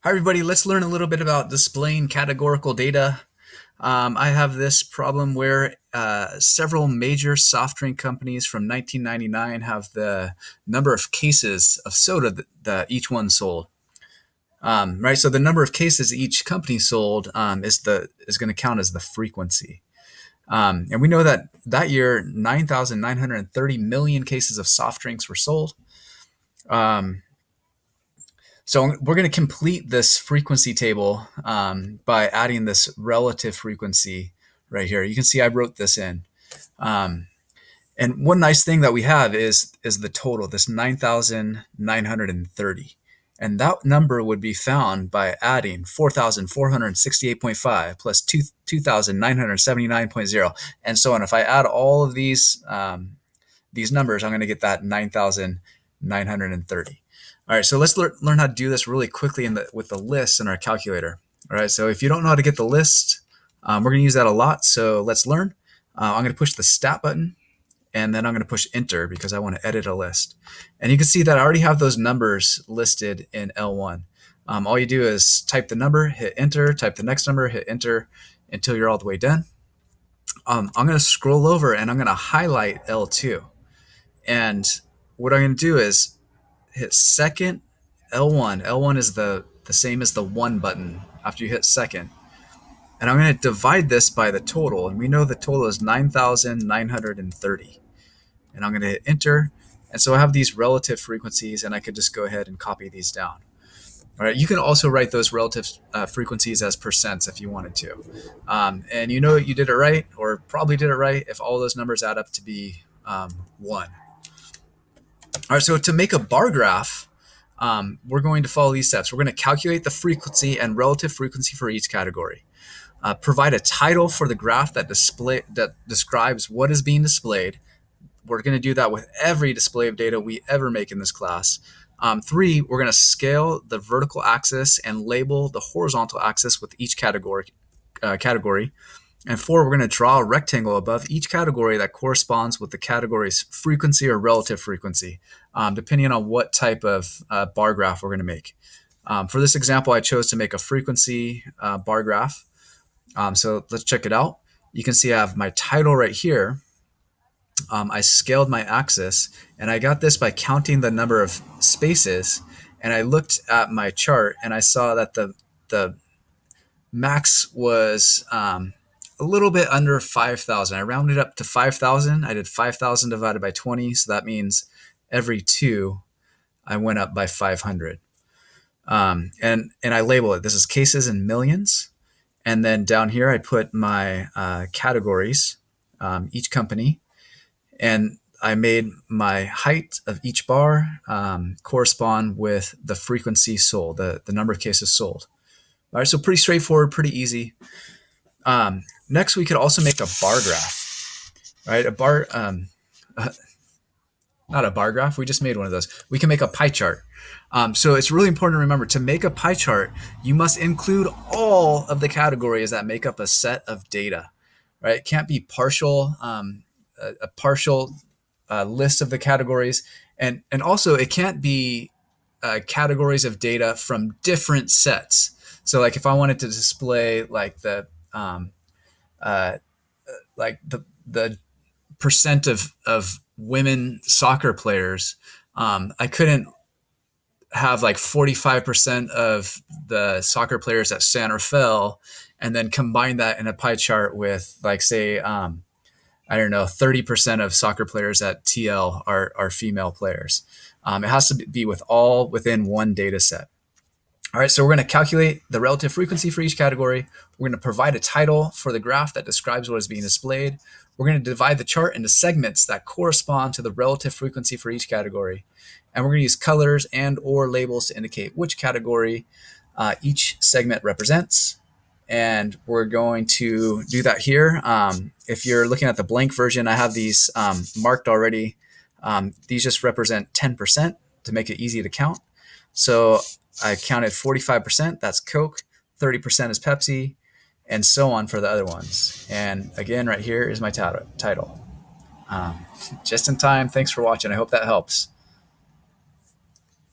Hi, everybody. Let's learn a little bit about displaying categorical data. I have this problem where several major soft drink companies from 1999 have the number of cases of soda that each one sold. Right, so the number of cases each company sold is going to count as the frequency. And we know that that year, 9,930 million cases of soft drinks were sold. Um, So we're going to complete this frequency table by adding this relative frequency right here. You can see I wrote this in. Um, and one nice thing that we have is the total, this 9,930. And that number would be found by adding 4,468.5 plus 2,979.0 and so on. If I add all of these numbers, I'm going to get that 9,930. All right, so let's learn how to do this really quickly with the list in our calculator. All right, so if you don't know how to get the list, we're going to use that a lot. So let's learn. I'm going to push the stat button, and then I'm going to push enter because I want to edit a list. And you can see that I already have those numbers listed in L1. All you do is type the number, hit enter, type the next number, hit enter until you're all the way done. I'm going to scroll over and I'm going to highlight L2. And what I'm going to do is hit second L1. L1 is the same as the 1 button after you hit second. And I'm going to divide this by the total. And we know the total is 9,930. And I'm going to hit enter. And so I have these relative frequencies, and I could just go ahead and copy these down. All right, you can also write those relative frequencies as percents if you wanted to. And you know you did it right, or probably did it right, if all those numbers add up to be 1. All right, so to make a bar graph, we're going to follow these steps. We're going to calculate the frequency and relative frequency for each category. Provide a title for the graph that describes what is being displayed. We're going to do that with every display of data we ever make in this class. 3, we're going to scale the vertical axis and label the horizontal axis with each category. And 4, we're going to draw a rectangle above each category that corresponds with the category's frequency or relative frequency, depending on what type of bar graph we're going to make. For this example, I chose to make a frequency bar graph. So let's check it out. You can see I have my title right here. I scaled my axis, and I got this by counting the number of spaces. And I looked at my chart, and I saw that the max was a little bit under 5,000. I rounded up to 5,000. I did 5,000 divided by 20, so that means every 2 I went up by 500. And I label it. This is cases in millions. And then down here I put my categories, each company, and I made my height of each bar correspond with the frequency sold, the number of cases sold. All right, so pretty straightforward, pretty easy. Next, we could also make a bar graph, right? Not a bar graph. We just made one of those. We can make a pie chart. So it's really important to remember to make a pie chart, you must include all of the categories that make up a set of data, right? It can't be partial, a partial list of the categories, and also it can't be categories of data from different sets. So like if I wanted to display uh, like the percent of women soccer players, I couldn't have like 45% of the soccer players at San Rafael and then combine that in a pie chart with like say I don't know 30% of soccer players at TL are female players. It has to be with all within one data set. All right, so we're going to calculate the relative frequency for each category. We're going to provide a title for the graph that describes what is being displayed. We're going to divide the chart into segments that correspond to the relative frequency for each category. And we're going to use colors and or labels to indicate which category each segment represents. And we're going to do that here. If you're looking at the blank version, I have these marked already. These just represent 10% to make it easy to count. So I counted 45%, that's Coke, 30% is Pepsi, and so on for the other ones. And again, right here is my title. Just in time. Thanks for watching. I hope that helps.